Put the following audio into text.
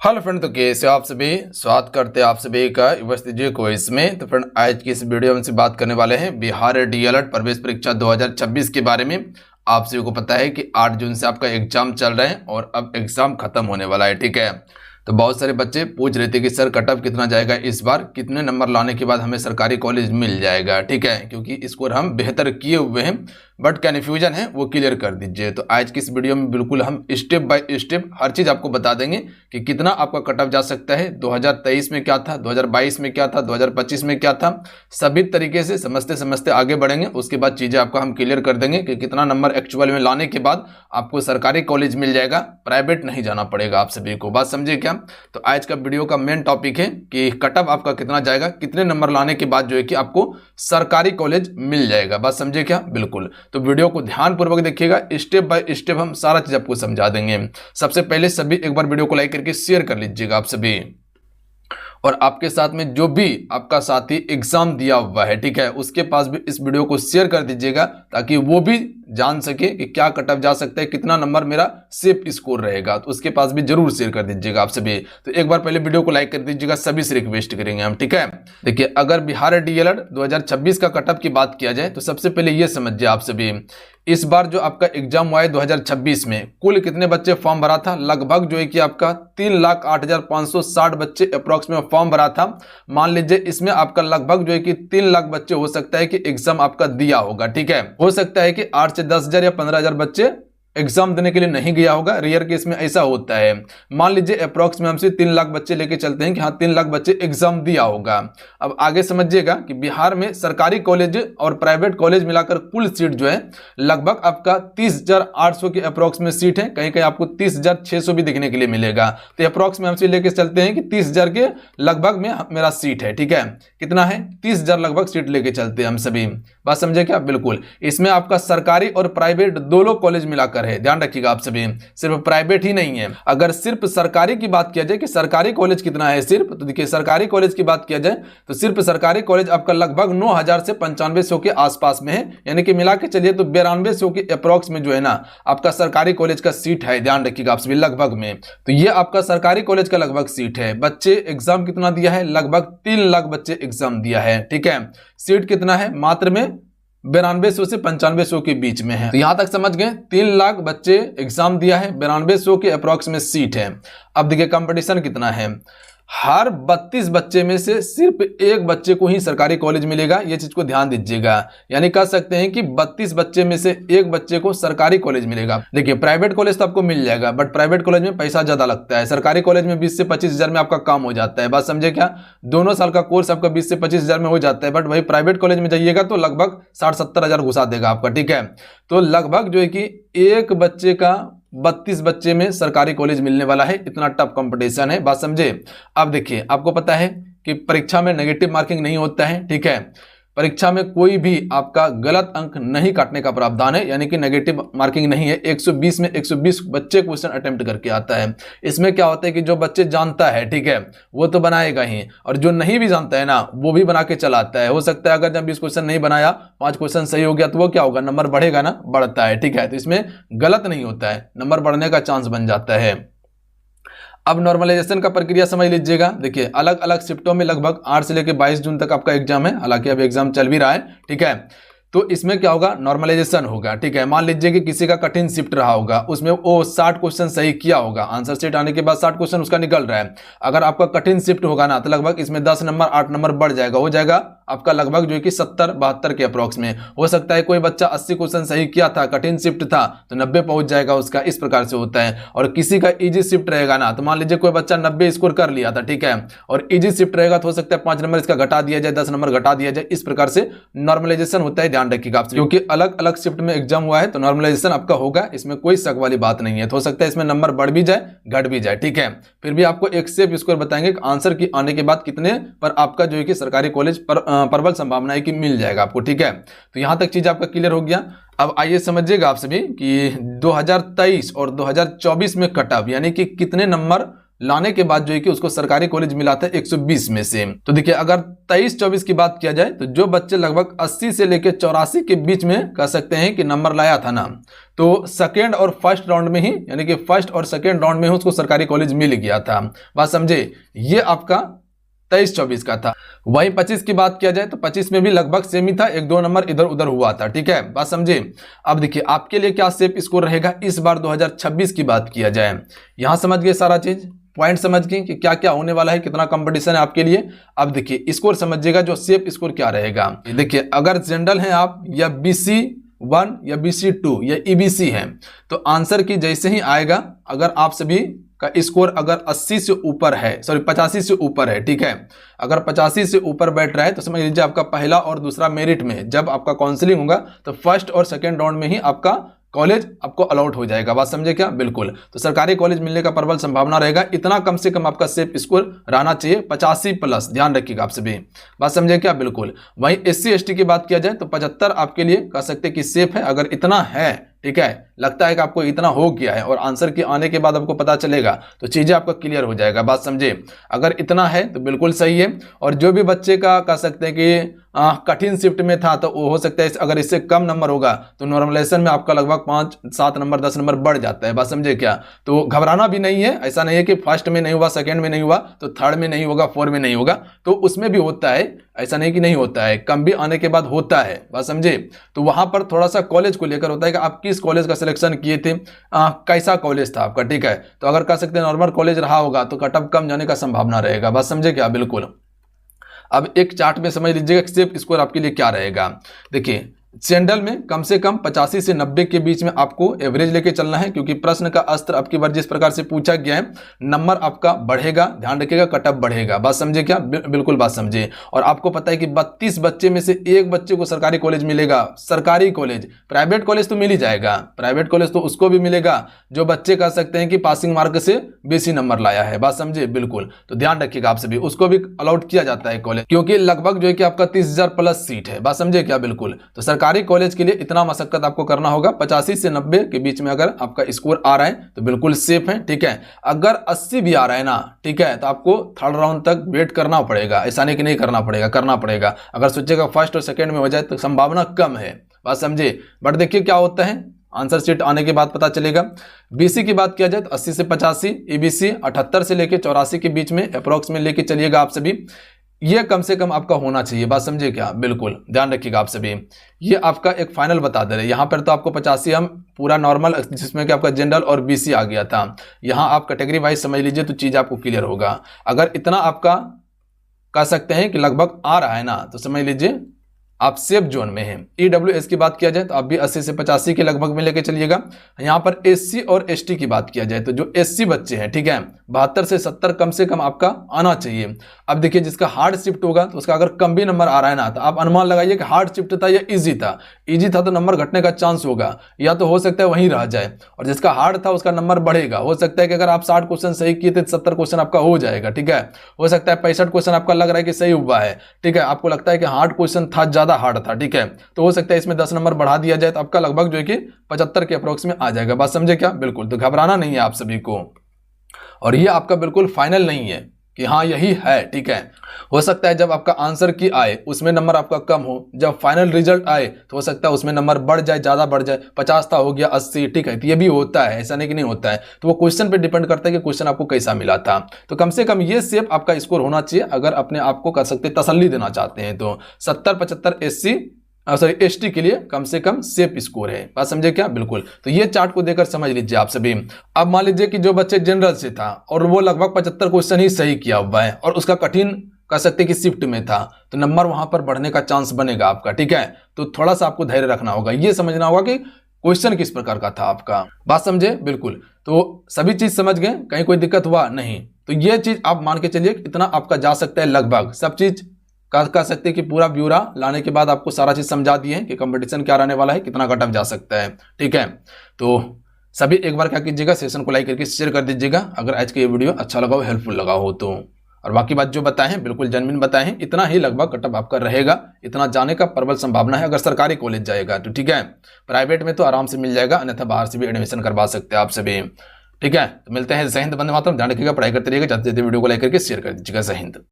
Hello friend, तो कैसे हो आप सभी। स्वागत करते हैं आप सभी का यूनिवर्सिटी क्विज में। तो फ्रेंड, आज की इस वीडियो में हमसे बात करने वाले हैं बिहार डीएलएड प्रवेश परीक्षा 2026 के बारे में। आप सभी को पता है कि 8 जून से आपका एग्जाम चल रहा है और अब एग्जाम खत्म होने वाला है। ठीक है, तो बहुत सारे बच्चे पूछ रहे थे कि सर कट ऑफ कितना जाएगा इस बार, कितने नंबर लाने के बाद हमें सरकारी कॉलेज मिल जाएगा। ठीक है, क्योंकि स्कोर हम बेहतर किए हुए हैं बट कन्फ्यूजन है वो क्लियर कर दीजिए। तो आज की इस वीडियो में बिल्कुल हम स्टेप बाय स्टेप हर चीज़ आपको बता देंगे कि कितना आपका कट ऑफ जा सकता है, 2023 में क्या था, 2022 में क्या था, 2025 में क्या था। सभी तरीके से समझते समझते आगे बढ़ेंगे। उसके बाद चीज़ें आपको हम क्लियर कर देंगे कि कितना नंबर एक्चुअल में लाने के बाद आपको सरकारी कॉलेज मिल जाएगा, प्राइवेट नहीं जाना पड़ेगा आप सभी को। बात समझिए क्या। तो आज का वीडियो का मेन टॉपिक है कि कट ऑफ आपका कितना जाएगा, कितने नंबर लाने के बाद जो है कि आपको सरकारी कॉलेज मिल जाएगा। बात समझिए क्या। बिल्कुल, तो वीडियो को ध्यानपूर्वक देखिएगा, स्टेप बाय स्टेप हम सारा चीज आपको समझा देंगे। सबसे पहले सभी एक बार वीडियो को लाइक करके शेयर कर लीजिएगा आप सभी, और आपके साथ में जो भी आपका साथी एग्जाम दिया हुआ है, ठीक है, उसके पास भी इस वीडियो को शेयर कर दीजिएगा ताकि वो भी जान सके कि क्या कट ऑफ जा सकता है, कितना नंबर मेरा सेफ स्कोर रहेगा। तो उसके पास भी जरूर शेयर कर दीजिएगा आप सभी। तो एक बार पहले वीडियो को लाइक कर दीजिएगा, सभी से रिक्वेस्ट करेंगे हम। ठीक है, देखिए, अगर बिहार डीएलएड 2026 का कट ऑफ की बात किया जाए तो सबसे पहले ये समझिए आप सभी, इस बार जो आपका एग्जाम हुआ है 2026 में, कुल कितने बच्चे फॉर्म भरा था। लगभग जो है कि आपका 3,08,560 बच्चे अप्रॉक्स में फॉर्म भरा था। मान लीजिए इसमें आपका लगभग जो है कि 3 लाख बच्चे हो सकता है कि एग्जाम आपका दिया होगा। ठीक है, हो सकता है कि 8 से 10,000 या 15,000 बच्चे एग्जाम देने के लिए नहीं गया होगा। रेयर केस में ऐसा होता है। मान लीजिए अप्रॉक्स में हमसे 3 लाख बच्चे लेके चलते हैं कि हाँ 3 लाख बच्चे एग्जाम दिया होगा। अब आगे समझिएगा कि बिहार में सरकारी कॉलेज और प्राइवेट कॉलेज मिलाकर कुल सीट जो है लगभग आपका 30,800 के अप्रॉक्स में सीट है। कहीं कहीं आपको 30,600 भी देखने के लिए मिलेगा। तो अप्रॉक्स में हमसे लेके चलते हैं कि 30,000 के लगभग में मेरा सीट है। ठीक है, कितना है, 30,000 लगभग सीट लेके चलते हैं हम सभी। बात समझे क्या। बिल्कुल, इसमें आपका सरकारी और प्राइवेट दोनों कॉलेज मिलाकर है, ध्यान रखिएगा आप सभी, सिर्फ प्राइवेट ही नहीं है। अगर सिर्फ सरकारी की बात किया जाए कि सरकारी कॉलेज कितना है सिर्फ, तो देखिए सरकारी कॉलेज की बात किया जाए तो सिर्फ सरकारी कॉलेज आपका लगभग 9,000 से 9500 के आसपास में है। यानी कि मिला के चलिए तो 9200 के अप्रॉक्स में जो है ना आपका सरकारी कॉलेज का सीट है। ध्यान रखिएगा आप सभी, लगभग में। तो ये आपका सरकारी कॉलेज का लगभग सीट है। बच्चे एग्जाम कितना दिया है, लगभग 3 लाख बच्चे एग्जाम दिया है। ठीक है, सीट कितना है, मात्र में 9200 से 9500 के बीच में है। तो यहां तक समझ गए, 3 लाख बच्चे एग्जाम दिया है, 9200 के अप्रॉक्स में सीट है। अब देखिए कंपटीशन कितना है, हर 32 बच्चे में से सिर्फ एक बच्चे को ही सरकारी कॉलेज मिलेगा। ये चीज को ध्यान दीजिएगा। यानी कह सकते हैं कि 32 बच्चे में से एक बच्चे को सरकारी कॉलेज मिलेगा। देखिए प्राइवेट कॉलेज तो आपको मिल जाएगा बट प्राइवेट कॉलेज में पैसा ज्यादा लगता है। सरकारी कॉलेज में 20 से 25,000 में आपका काम हो जाता है। बात समझे क्या, दोनों साल का कोर्स आपका 20 से 25,000 में हो जाता है। बट वही प्राइवेट कॉलेज में जाइएगा तो लगभग 60-70,000 घुसा देगा आपका। ठीक है, तो लगभग जो है कि एक बच्चे का 32 बच्चे में सरकारी कॉलेज मिलने वाला है। इतना टफ कंपटीशन है। बात समझे। अब देखिए, आपको पता है कि परीक्षा में नेगेटिव मार्किंग नहीं होता है। ठीक है, परीक्षा में कोई भी आपका गलत अंक नहीं काटने का प्रावधान है, यानी कि नेगेटिव मार्किंग नहीं है। 120 में 120 बच्चे क्वेश्चन अटेम्प्ट करके आता है। इसमें क्या होता है कि जो बच्चे जानता है, ठीक है, वो तो बनाएगा ही, और जो नहीं भी जानता है ना वो भी बना के चलाता है। हो सकता है अगर जब 20 क्वेश्चन नहीं बनाया, 5 क्वेश्चन सही हो गया तो वो क्या होगा, नंबर बढ़ेगा ना, बढ़ता है। ठीक है, तो इसमें गलत नहीं होता है, नंबर बढ़ने का चांस बन जाता है। अब नॉर्मलाइजेशन का प्रक्रिया समझ लीजिएगा। देखिए अलग अलग शिफ्टों में लगभग 8 से लेकर 22 जून तक आपका एग्जाम है। हालांकि अब एग्जाम चल भी रहा है। ठीक है, तो इसमें क्या होगा, नॉर्मलाइजेशन होगा। ठीक है, मान लीजिए कि किसी का कठिन शिफ्ट रहा होगा, उसमें वो 60 क्वेश्चन सही किया होगा, आंसर शीट आने के बाद 60 क्वेश्चन उसका निकल रहा है। अगर आपका कठिन शिफ्ट होगा ना तो लगभग इसमें 10 नंबर 8 नंबर बढ़ जाएगा, हो जाएगा आपका लगभग जो है कि 70-72 के अप्रॉक्स में। हो सकता है कोई बच्चा 80 क्वेश्चन सही किया था, कठिन शिफ्ट था, तो 90 पहुंच जाएगा उसका। इस प्रकार से होता है। और किसी का इजी शिफ्ट रहेगा ना, तो मान लीजिए कोई बच्चा 90 स्कोर कर लिया था, ठीक है, और इजी शिफ्ट रहेगा तो हो सकता है 5 नंबर इसका घटा दिया जाए, 10 नंबर घटा दिया जाए। इस प्रकार से नॉर्मलाइजेशन होता है। ध्यान रखिएगा आप, क्योंकि अलग अलग शिफ्ट में एग्जाम हुआ है तो नॉर्मलाइजेशन आपका होगा, इसमें कोई शक वाली बात नहीं है। तो हो सकता है इसमें नंबर बढ़ भी जाए, घट भी जाए। ठीक है, फिर भी आपको एक सेफ स्कोर बताएंगे आंसर की आने के बाद कितने पर आपका जो है कि सरकारी कॉलेज पर प्रबल संभावना है कि मिल जाएगा आपको। ठीक है, तो यहां तक चीज आपका क्लियर हो गया। अब आइए समझिएगा आप सभी कि 2023 और 2024 में कट ऑफ यानी कि कितने नंबर लाने के बाद जो है कि उसको सरकारी कॉलेज मिला था 120 में से। तो देखिए अगर 23-24 की बात किया जाए तो जो बच्चे लगभग 80 से लेकर 84 के बीच में कह सकते हैं कि नंबर लाया था ना, तो सेकेंड और फर्स्ट राउंड में ही, यानी कि फर्स्ट और सेकेंड राउंड में ही उसको सरकारी कॉलेज मिल गया था। बात समझे, ये आपका 23-24 का था। वही 25 की बात किया जाए तो 25 में भी लगभग सेम ही था, 1-2 नंबर इधर उधर हुआ था। ठीक है, बात समझे। अब देखिए आपके लिए क्या सेफ स्कोर रहेगा इस बार 2026 की बात किया जाए। यहां समझ गए सारा चीज, पॉइंट समझ गए कि क्या क्या होने वाला है, कितना कंपटीशन है आपके लिए। अब देखिए स्कोर समझिएगा, जो सेफ स्कोर क्या रहेगा। देखिए अगर जनरल हैं आप, या BC1 या BC2 या EBC है, तो आंसर की जैसे ही आएगा, अगर आप सभी का स्कोर अगर 80 से ऊपर है, 85 से ऊपर है, ठीक है, अगर 85 से ऊपर बैठ रहा है तो समझ लीजिए आपका पहला और दूसरा मेरिट में जब आपका काउंसलिंग होगा तो फर्स्ट और सेकेंड राउंड में ही आपका कॉलेज आपको अलॉट हो जाएगा। बात समझे क्या, बिल्कुल। तो सरकारी कॉलेज मिलने का प्रबल संभावना रहेगा। इतना कम से कम आपका सेफ स्कोर रहना चाहिए, 85+, ध्यान रखिएगा आप सभी। बात समझे क्या, बिल्कुल। वहीं SC ST की बात किया जाए तो 75 आपके लिए कह सकते कि सेफ है। अगर इतना है, ठीक है, लगता है कि आपको इतना हो गया है और आंसर के आने के बाद आपको पता चलेगा तो चीजें आपका क्लियर हो जाएगा। बात समझे, अगर इतना है तो बिल्कुल सही है। और जो भी बच्चे का कह सकते हैं कि कठिन शिफ्ट में था तो वो हो सकता है अगर इससे कम नंबर होगा तो नॉर्मलाइजेशन में आपका लगभग 5-7 नंबर 10 नंबर बढ़ जाता है। बात समझे क्या, तो घबराना भी नहीं है। ऐसा नहीं है कि फर्स्ट में नहीं हुआ, सेकेंड में नहीं हुआ तो थर्ड में नहीं होगा, 4 में नहीं होगा, तो उसमें भी होता है। ऐसा नहीं कि नहीं होता है, कम भी आने के बाद होता है। बात समझे, तो वहां पर थोड़ा सा कॉलेज को लेकर होता है कि आप किस कॉलेज का सिलेक्शन किए थे, कैसा कॉलेज था आपका। ठीक है, तो अगर कह सकते हैं नॉर्मल कॉलेज रहा होगा तो कट ऑफ कम जाने का संभावना रहेगा। बात समझे क्या, बिल्कुल। अब एक चार्ट में समझ लीजिएगा सेफ स्कोर आपके लिए क्या रहेगा। देखिए जनरल में कम से कम 85 से 90 के बीच में आपको एवरेज लेके चलना है, क्योंकि प्रश्न का अस्त्र आपकी बार जिस प्रकार से पूछा गया है, नंबर आपका बढ़ेगा, ध्यान रखिएगा, कटअप बढ़ेगा। बात समझे क्या, बिल्कुल बात समझे। और आपको पता है कि 32 बच्चे में से एक बच्चे को सरकारी कॉलेज मिलेगा। सरकारी कॉलेज, प्राइवेट कॉलेज तो मिल ही जाएगा, प्राइवेट कॉलेज तो उसको भी मिलेगा जो बच्चे कह सकते हैं कि पासिंग मार्क से बेसी नंबर लाया है। बात समझे, बिल्कुल। तो ध्यान रखिएगा आप सभी, उसको भी अलाउड किया जाता है कॉलेज, क्योंकि लगभग जो है कि आपका 30,000+ सीट है। बात समझे क्या, बिल्कुल। तो सरकारी कॉलेज के लिए इतना मशक्कत आपको करना होगा। 85 से 90 के बीच में अगर आपका स्कोर आ रहा है तो बिल्कुल सेफ है। ठीक है, अगर 80 भी आ रहा है ना, ठीक है, तो आपको थर्ड राउंड तक वेट करना पड़ेगा। ऐसा नहीं कि नहीं करना पड़ेगा, करना पड़ेगा। अगर सोचेगा फर्स्ट और सेकेंड में हो जाए तो संभावना कम है। बात समझे, बट देखिए क्या होता है, आंसर शीट आने के बाद पता चलेगा। BC की बात किया जाए तो 80 से 85, EBC 78 से लेकर 84 के बीच में अप्रोक्स में लेके चलिएगा आप सभी। ये कम से कम आपका होना चाहिए। बात समझे क्या, बिल्कुल, ध्यान रखिएगा आप सभी। ये आपका एक फाइनल बता दे रहे हैं। यहाँ पर तो आपको 85 हम पूरा नॉर्मल, जिसमें कि आपका जनरल और BC आ गया था। यहाँ आप कैटेगरी वाइज समझ लीजिए तो चीज आपको क्लियर होगा। अगर इतना आपका कह सकते हैं कि लगभग आ रहा है ना, तो समझ लीजिए आप सेफ जोन में हैं। EWS की बात किया जाए तो आप भी 80 से 85 के लगभग में लेके चलिएगा। यहाँ पर SC और ST की बात किया जाए तो जो SC बच्चे हैं, ठीक है, 72 से 70 कम से कम आपका आना चाहिए। अब देखिए जिसका हार्ड शिफ्ट होगा तो उसका अगर कम भी नंबर आ रहा है ना, तो आप अनुमान लगाइए कि हार्ड शिफ्ट था या ईजी था। ईजी था तो नंबर घटने का चांस होगा, या तो हो सकता है वहीं रह जाए। और जिसका हार्ड था उसका नंबर बढ़ेगा। हो सकता है कि अगर आप 60 क्वेश्चन सही किए थे 70 क्वेश्चन आपका हो जाएगा। ठीक है, हो सकता है 65 क्वेश्चन आपका लग रहा है कि सही हुआ है। ठीक है, आपको लगता है कि हार्ड क्वेश्चन था, ज्यादा हार्ड था, ठीक है, तो हो सकता है इसमें 10 नंबर बढ़ा दिया जाए तो आपका लगभग जो है कि 75 के अप्रोक्स में आ जाएगा। बात समझे क्या, बिल्कुल। तो घबराना नहीं है आप सभी को, और ये आपका बिल्कुल फाइनल नहीं है कि हाँ यही है। ठीक है, हो सकता है जब आपका आंसर की आए उसमें नंबर आपका कम हो, जब फाइनल रिजल्ट आए तो हो सकता है उसमें नंबर बढ़ जाए, ज्यादा बढ़ जाए, 50 था हो गया 80। ठीक है, तो ये भी होता है, ऐसा नहीं कि नहीं होता है। तो वो क्वेश्चन पे डिपेंड करता है कि क्वेश्चन आपको कैसा मिला था। तो कम से कम ये सेफ आपका स्कोर होना चाहिए अगर अपने आप को कर सकते तसल्ली देना चाहते हैं तो। 70-75 SC ST के लिए कम से कम सेफ स्कोर है। बात समझे क्या, बिल्कुल। तो ये चार्ट को देखकर समझ लीजिए आप सभी। अब मान लीजिए कि जो बच्चे जनरल से था और वो लगभग 75 क्वेश्चन ही सही किया हुआ है और उसका कठिन कह सकते कि शिफ्ट में था, तो नंबर वहां पर बढ़ने का चांस बनेगा आपका। ठीक है, तो थोड़ा सा आपको धैर्य रखना होगा, ये समझना होगा कि क्वेश्चन किस प्रकार का था आपका। बात समझे, बिल्कुल। तो सभी चीज समझ गए, कहीं कोई दिक्कत हुआ नहीं, तो ये चीज आप मान के चलिए इतना आपका जा सकता है। लगभग सब चीज कह सकते हैं कि पूरा ब्यूरा लाने के बाद आपको सारा चीज समझा दिए कि कंपटीशन क्या रहने वाला है, कितना कट ऑफ जा सकता है। ठीक है, तो सभी एक बार क्या कीजिएगा, सेशन को लाइक करके शेयर कर दीजिएगा अगर आज का ये वीडियो अच्छा लगा हो, हेल्पफुल लगा हो तो। और बाकी बात जो बताए हैं बिल्कुल जेन्युइन बताए हैं। इतना ही लगभग कट ऑफ आपका रहेगा, इतना जाने का प्रबल संभावना है अगर सरकारी कॉलेज जाएगा तो। ठीक है, प्राइवेट में तो आराम से मिल जाएगा, अन्यथा बाहर से भी एडमिशन करवा सकते हैं आप सभी। ठीक है, तो मिलते हैं। जय हिंद, वंदे मातरम। ध्यान रखिएगा, पढ़ाई करते रहिएगा, जाते जाते वीडियो को लाइक करके शेयर कर दीजिएगा। जय हिंद।